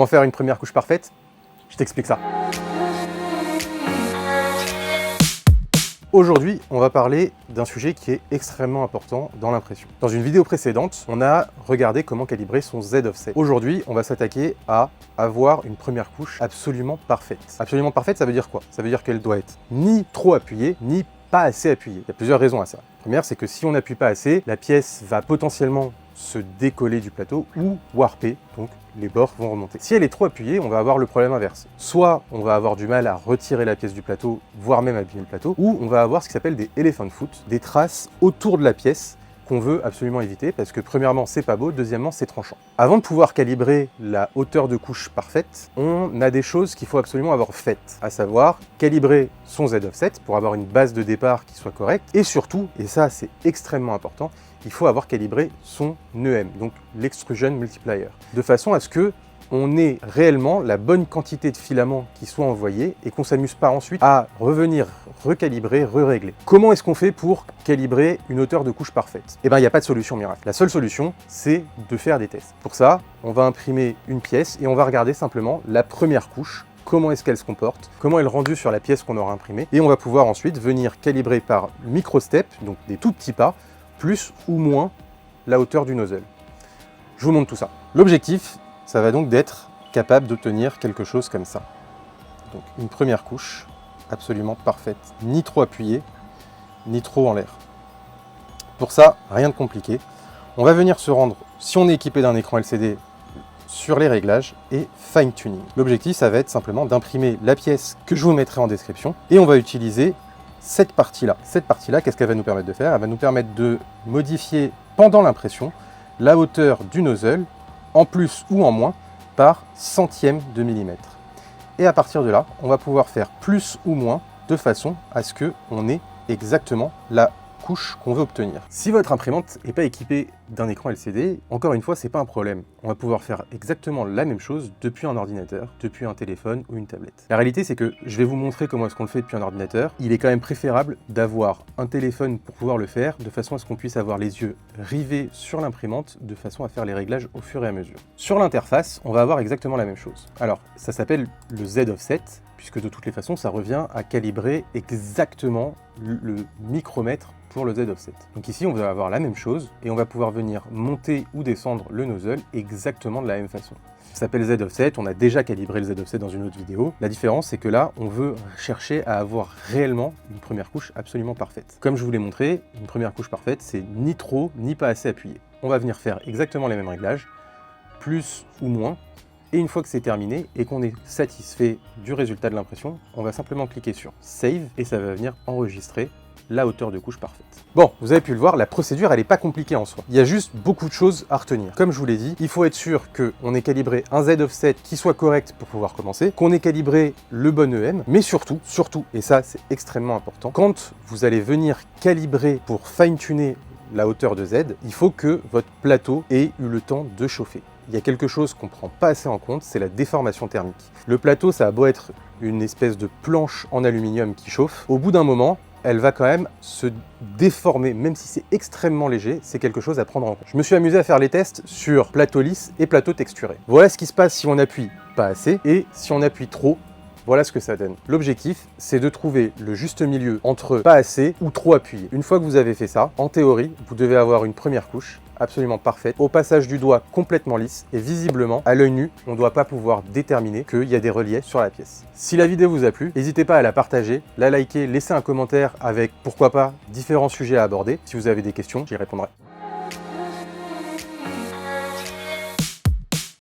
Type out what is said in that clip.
Comment faire une première couche parfaite? Je t'explique ça. Aujourd'hui, on va parler d'un sujet qui est extrêmement important dans l'impression. Dans une vidéo précédente, on a regardé comment calibrer son Z offset. Aujourd'hui, on va s'attaquer à avoir une première couche absolument parfaite. Absolument parfaite, ça veut dire quoi? Ça veut dire qu'elle doit être ni trop appuyée, ni pas assez appuyée. Il y a plusieurs raisons à ça. La première, c'est que si on n'appuie pas assez, la pièce va potentiellement se décoller du plateau ou warper, donc les bords vont remonter. Si elle est trop appuyée, on va avoir le problème inverse. Soit on va avoir du mal à retirer la pièce du plateau, voire même abîmer le plateau, ou on va avoir ce qui s'appelle des elephant foot, des traces autour de la pièce qu'on veut absolument éviter parce que premièrement c'est pas beau, deuxièmement c'est tranchant. Avant de pouvoir calibrer la hauteur de couche parfaite, on a des choses qu'il faut absolument avoir faites, à savoir calibrer son Z offset pour avoir une base de départ qui soit correcte et surtout, et ça c'est extrêmement important, il faut avoir calibré son EM, donc l'extrusion multiplier, de façon à ce que on ait réellement la bonne quantité de filaments qui soit envoyés et qu'on ne s'amuse pas ensuite à revenir recalibrer, re-régler. Comment est-ce qu'on fait pour calibrer une hauteur de couche parfaite? Eh bien, il n'y a pas de solution miracle. La seule solution, c'est de faire des tests. Pour ça, on va imprimer une pièce et on va regarder simplement la première couche, comment est-ce qu'elle se comporte, comment elle est rendue sur la pièce qu'on aura imprimée, et on va pouvoir ensuite venir calibrer par micro-step, donc des tout petits pas, plus ou moins la hauteur du nozzle. Je vous montre tout ça. L'objectif, ça va donc d'être capable d'obtenir quelque chose comme ça. Donc une première couche absolument parfaite, ni trop appuyée, ni trop en l'air. Pour ça, rien de compliqué. On va venir se rendre, si on est équipé d'un écran LCD, sur les réglages et fine tuning. L'objectif, ça va être simplement d'imprimer la pièce que je vous mettrai en description et on va utiliser cette partie-là. Cette partie-là, qu'est-ce qu'elle va nous permettre de faire? Elle va nous permettre de modifier pendant l'impression la hauteur du nozzle en plus ou en moins par centième de millimètre. Et à partir de là, on va pouvoir faire plus ou moins de façon à ce qu'on ait exactement la couche qu'on veut obtenir. Si votre imprimante n'est pas équipée d'un écran LCD, encore une fois, c'est pas un problème. On va pouvoir faire exactement la même chose depuis un ordinateur, depuis un téléphone ou une tablette. La réalité, c'est que je vais vous montrer comment est-ce qu'on le fait depuis un ordinateur. Il est quand même préférable d'avoir un téléphone pour pouvoir le faire, de façon à ce qu'on puisse avoir les yeux rivés sur l'imprimante, de façon à faire les réglages au fur et à mesure. Sur l'interface, on va avoir exactement la même chose. Alors, ça s'appelle le Z offset, puisque de toutes les façons, ça revient à calibrer exactement le micromètre pour le Z offset. Donc ici, on va avoir la même chose et on va pouvoir venir monter ou descendre le nozzle exactement de la même façon. Ça s'appelle Z offset, on a déjà calibré le Z offset dans une autre vidéo. La différence, c'est que là, on veut chercher à avoir réellement une première couche absolument parfaite. Comme je vous l'ai montré, une première couche parfaite, c'est ni trop, ni pas assez appuyé. On va venir faire exactement les mêmes réglages, plus ou moins. Et une fois que c'est terminé et qu'on est satisfait du résultat de l'impression, on va simplement cliquer sur Save et ça va venir enregistrer la hauteur de couche parfaite. Bon, vous avez pu le voir, la procédure, elle n'est pas compliquée en soi. Il y a juste beaucoup de choses à retenir. Comme je vous l'ai dit, il faut être sûr qu'on ait calibré un Z offset qui soit correct pour pouvoir commencer, qu'on ait calibré le bon EM, mais surtout, et ça c'est extrêmement important, quand vous allez venir calibrer pour fine-tuner la hauteur de Z, il faut que votre plateau ait eu le temps de chauffer. Il y a quelque chose qu'on ne prend pas assez en compte, c'est la déformation thermique. Le plateau, ça a beau être une espèce de planche en aluminium qui chauffe, au bout d'un moment, elle va quand même se déformer, même si c'est extrêmement léger, c'est quelque chose à prendre en compte. Je me suis amusé à faire les tests sur plateau lisse et plateau texturé. Voilà ce qui se passe si on appuie pas assez et si on appuie trop. Voilà ce que ça donne. L'objectif, c'est de trouver le juste milieu entre pas assez ou trop appuyé. Une fois que vous avez fait ça, en théorie, vous devez avoir une première couche absolument parfaite, au passage du doigt complètement lisse et visiblement, à l'œil nu, on ne doit pas pouvoir déterminer qu'il y a des reliefs sur la pièce. Si la vidéo vous a plu, n'hésitez pas à la partager, la liker, laisser un commentaire avec, pourquoi pas, différents sujets à aborder. Si vous avez des questions, j'y répondrai.